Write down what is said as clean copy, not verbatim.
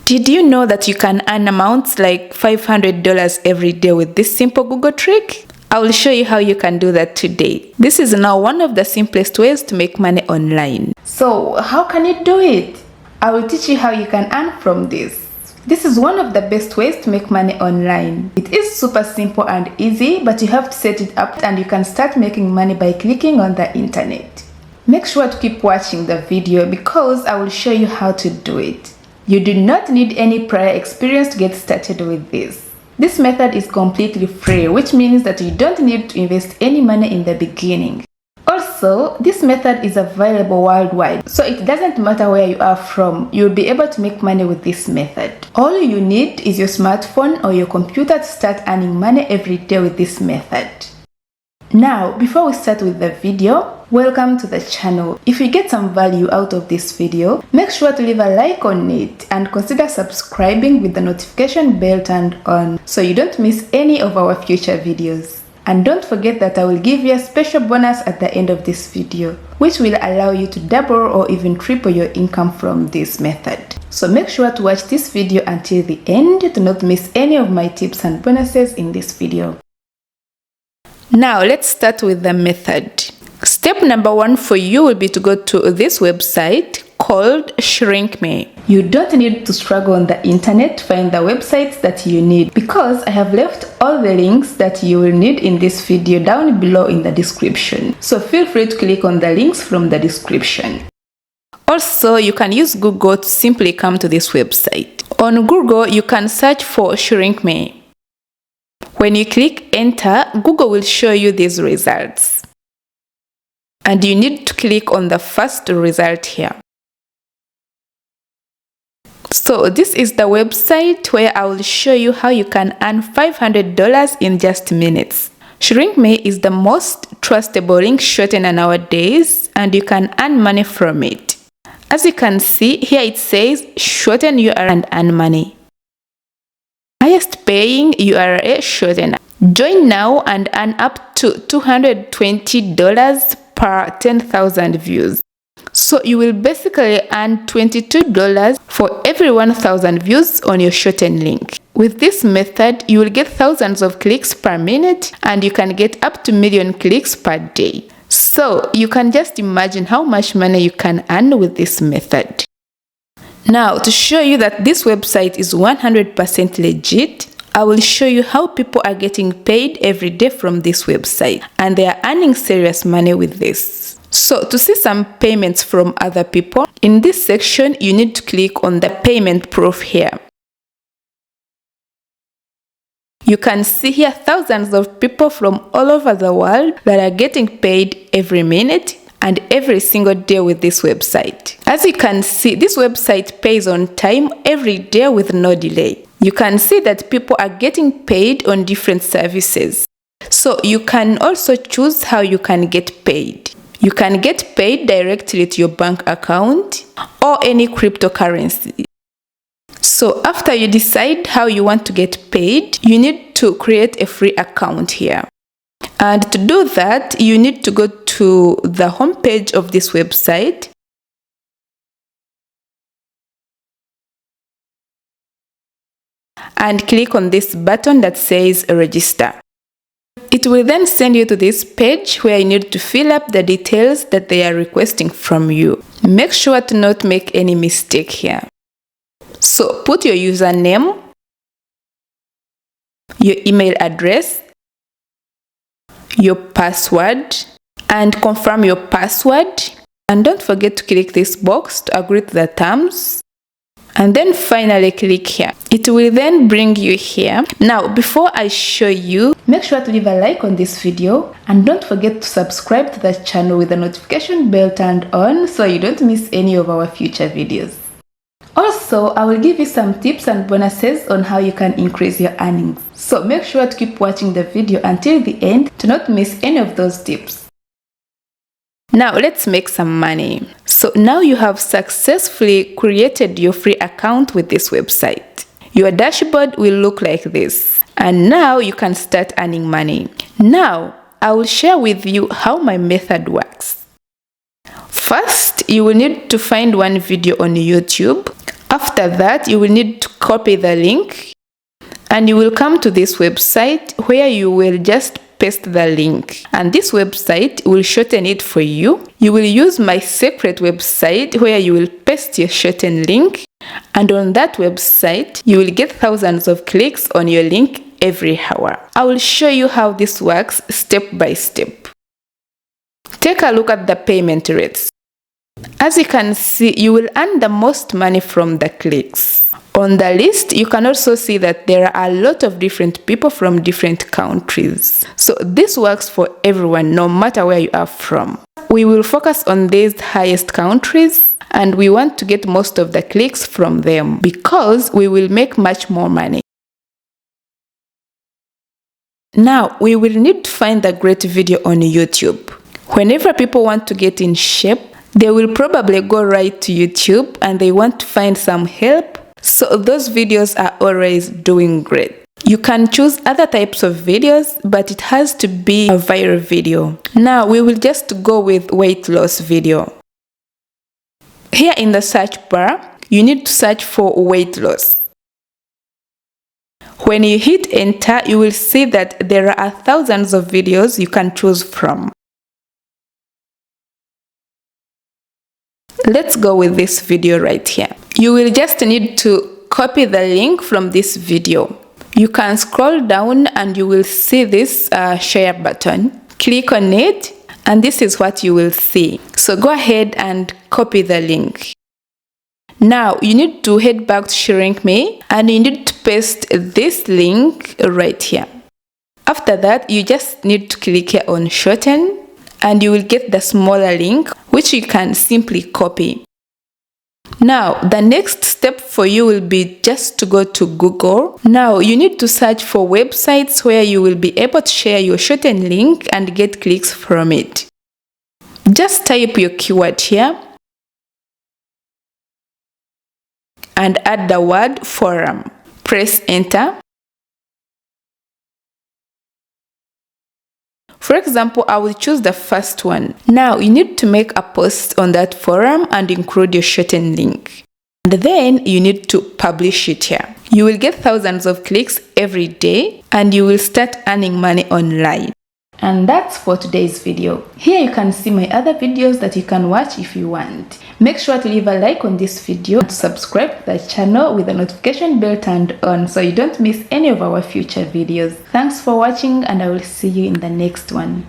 Did you know that you can earn amounts like $500 every day with this simple Google trick? I will show you how you can do that today. This is now one of the simplest ways to make money online. So how can you do it? I will teach you how you can earn from this. This is one of the best ways to make money online. It is super simple and easy, but you have to set it up and you can start making money by clicking on the internet. Make sure to keep watching the video because I will show you how to do it. You do not need any prior experience to get started with this. This method is completely free, which means that you don't need to invest any money in the beginning. Also, this method is available worldwide, so it doesn't matter where you are from, you'll be able to make money with this method. All you need is your smartphone or your computer to start earning money every day with this method. Now, before we start with the video, welcome to the channel. If you get some value out of this video, make sure to leave a like on it and consider subscribing with the notification bell turned on so you don't miss any of our future videos. And don't forget that I will give you a special bonus at the end of this video, which will allow you to double or even triple your income from this method. So make sure to watch this video until the end to not miss any of my tips and bonuses in this video. Now let's start with the method. Step number 1 for you will be to go to this website called ShrinkMe. You don't need to struggle on the internet to find the websites that you need because I have left all the links that you will need in this video down below in the description. So feel free to click on the links from the description. Also, you can use Google to simply come to this website. On Google, you can search for ShrinkMe. When you click enter, Google will show you these results. And you need to click on the first result here. So this is the website where I will show you how you can earn $500 in just minutes. ShrinkMe is the most trustable link shortener nowadays and you can earn money from it. As you can see, here it says shorten URL and earn money. Highest paying URL shortener. Join now and earn up to $220 per 10,000 views. So you will basically earn $22 for every 1,000 views on your shortened link. With this method, you will get thousands of clicks per minute and you can get up to a million clicks per day. So you can just imagine how much money you can earn with this method. Now, to show you that this website is 100% legit, I will show you how people are getting paid every day from this website and they are earning serious money with this. So to see some payments from other people, in this section you need to click on the payment proof here. You can see here thousands of people from all over the world that are getting paid every minute and every single day with this website. As you can see, this website pays on time every day with no delay. You can see that people are getting paid on different services. So you can also choose how you can get paid. You can get paid directly to your bank account or any cryptocurrency. So after you decide how you want to get paid, you need to create a free account here. And to do that, you need to go to the homepage of this website. And click on this button that says register. It will then send you to this page where you need to fill up the details that they are requesting from you. Make sure to not make any mistake here. So put your username, your email address, your password, and confirm your password. And don't forget to click this box to agree to the terms. And then finally click here. It will then bring you here. Now, before I show you, make sure to leave a like on this video and don't forget to subscribe to the channel with the notification bell turned on so you don't miss any of our future videos. Also, I will give you some tips and bonuses on how you can increase your earnings. So make sure to keep watching the video until the end to not miss any of those tips. Now let's make some money. So now you have successfully created your free account with this website. Your dashboard will look like this. And now you can start earning money. Now I will share with you how my method works. First, you will need to find one video on YouTube. After that, you will need to copy the link and you will come to this website where you will just paste the link, and this website will shorten it for you. You will use my secret website where you will paste your shortened link, and on that website you will get thousands of clicks on your link every hour. I will show you how this works step by step. Take a look at the payment rates. As you can see, you will earn the most money from the clicks. On the list, you can also see that there are a lot of different people from different countries. So this works for everyone, no matter where you are from. We will focus on these highest countries and we want to get most of the clicks from them because we will make much more money. Now, we will need to find a great video on YouTube. Whenever people want to get in shape, they will probably go right to YouTube and they want to find some help. So those videos are always doing great. You can choose other types of videos, but it has to be a viral video. Now we will just go with weight loss video. Here in the search bar, you need to search for weight loss. When you hit enter, you will see that there are thousands of videos you can choose from. Let's go with this video right here. You will just need to copy the link from this video. You can scroll down and you will see this share button. Click on it and this is what you will see. So go ahead and copy the link. Now you need to head back to ShrinkMe and you need to paste this link right here. After that, you just need to click here on shorten and you will get the smaller link which you can simply copy. Now the next step for you will be just to go to Google. Now you need to search for websites where you will be able to share your shortened link and get clicks from it. Just type your keyword here and add the word forum. Press enter. For example, I will choose the first one. Now you need to make a post on that forum and include your shortened link. And then you need to publish it here. You will get thousands of clicks every day and you will start earning money online. And that's for today's video. Here you can see my other videos that you can watch if you want. Make sure to leave a like on this video and subscribe to the channel with the notification bell turned on so you don't miss any of our future videos. Thanks for watching and I will see you in the next one.